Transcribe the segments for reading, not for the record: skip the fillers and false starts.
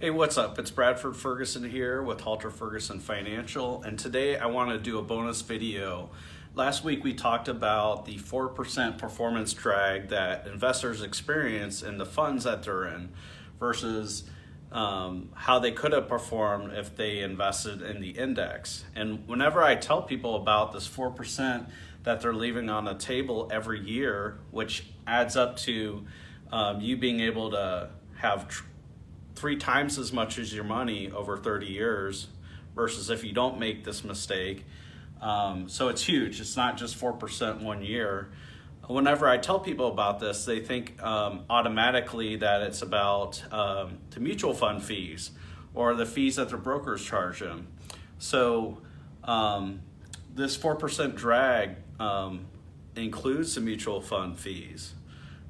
Hey, what's up? It's Bradford Ferguson here with Halter Ferguson Financial, and today I want to do a bonus video. Last week we talked about the 4% performance drag that investors experience in the funds that they're in versus how they could have performed if they invested in the index. And whenever I tell people about this 4% that they're leaving on the table every year, which adds up to you being able to have 3 times as much as your money over 30 years versus if you don't make this mistake. So it's huge. It's not just 4% 1 year. Whenever I tell people about this, they think automatically that it's about the mutual fund fees or the fees that their brokers charge them. So this 4% drag includes the mutual fund fees.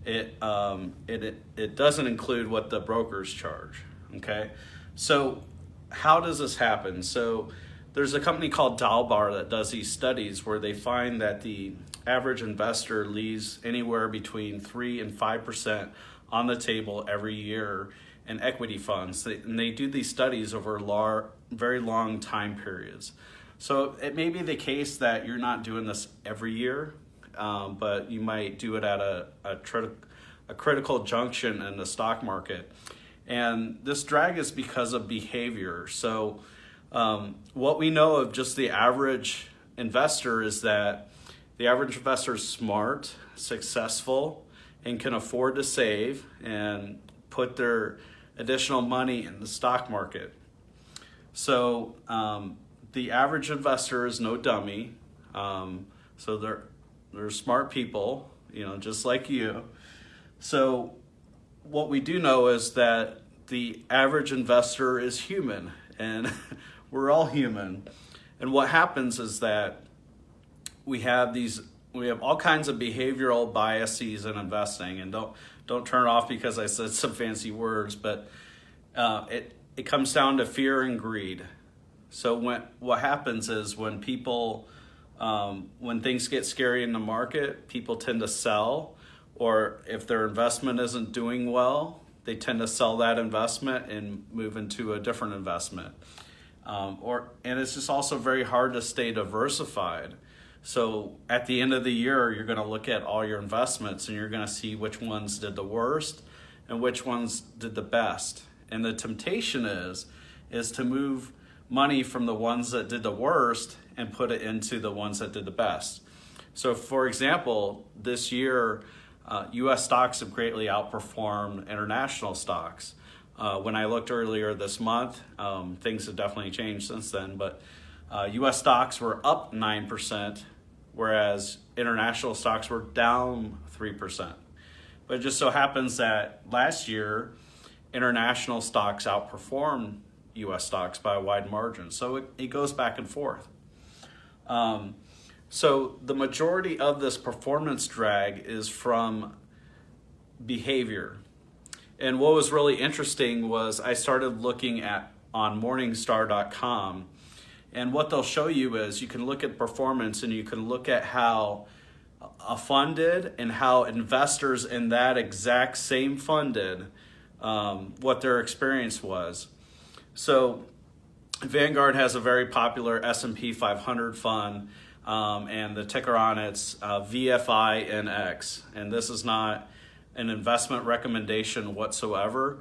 It doesn't include what the brokers charge, okay? So how does this happen? So there's a company called Dalbar that does these studies where they find that the average investor leaves anywhere between 3 and 5% on the table every year in equity funds. And they do these studies over very long time periods. So it may be the case that you're not doing this every year, but you might do it at a critical junction in the stock market. And this drag is because of behavior. So what we know of just the average investor is that the average investor is smart, successful, and can afford to save and put their additional money in the stock market. So the average investor is no dummy. So they're smart people, just like you. So what we do know is that the average investor is human, and we're all human. And what happens is that we have all kinds of behavioral biases in investing, and don't turn it off because I said some fancy words, but it comes down to fear and greed. So what happens is when things get scary in the market, people tend to sell, or if their investment isn't doing well, they tend to sell that investment and move into a different investment. And it's just also very hard to stay diversified. So at the end of the year, you're going to look at all your investments and you're going to see which ones did the worst and which ones did the best. And the temptation is to move money from the ones that did the worst and put it into the ones that did the best. So for example, this year, U.S. stocks have greatly outperformed international stocks. When I looked earlier this month, things have definitely changed since then, but U.S. stocks were up 9%, whereas international stocks were down 3%. But it just so happens that last year, international stocks outperformed U.S. stocks by a wide margin. So it goes back and forth. So the majority of this performance drag is from behavior. And what was really interesting was I started looking on Morningstar.com, and what they'll show you is you can look at performance and you can look at how a fund did and how investors in that exact same fund did, what their experience was. So Vanguard has a very popular S&P 500 fund, and the ticker on it's VFINX. And this is not an investment recommendation whatsoever.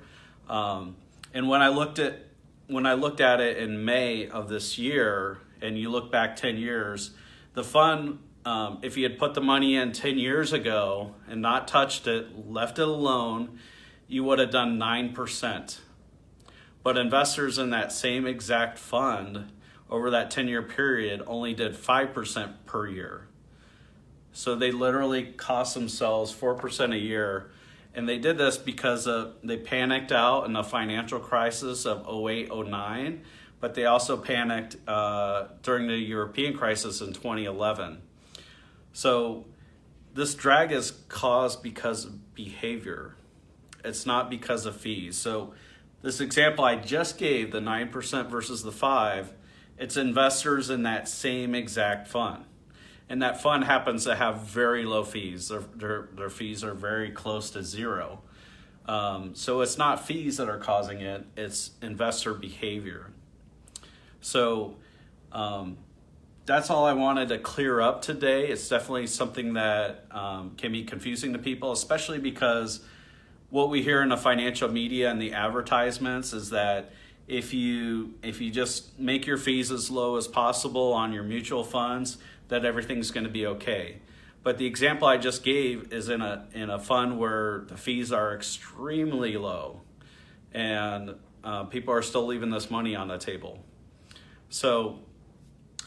And when I looked at it in May of this year, and you look back 10 years, the fund, if you had put the money in 10 years ago and not touched it, left it alone, you would have done 9%. But investors in that same exact fund over that 10-year period only did 5% per year. So they literally cost themselves 4% a year. And they did this because they panicked out in the financial crisis of 08-09, but they also panicked during the European crisis in 2011. So this drag is caused because of behavior. It's not because of fees. So this example I just gave, the 9% versus the 5%, it's investors in that same exact fund. And that fund happens to have very low fees. Their fees are very close to zero. So it's not fees that are causing it, it's investor behavior. So that's all I wanted to clear up today. It's definitely something that can be confusing to people, especially because what we hear in the financial media and the advertisements is that if you just make your fees as low as possible on your mutual funds, that everything's going to be okay. But the example I just gave is in a fund where the fees are extremely low, and people are still leaving this money on the table. So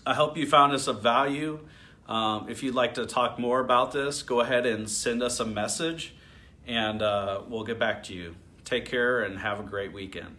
I hope you found this of value. If you'd like to talk more about this, go ahead and send us a message, and we'll get back to you. Take care and have a great weekend.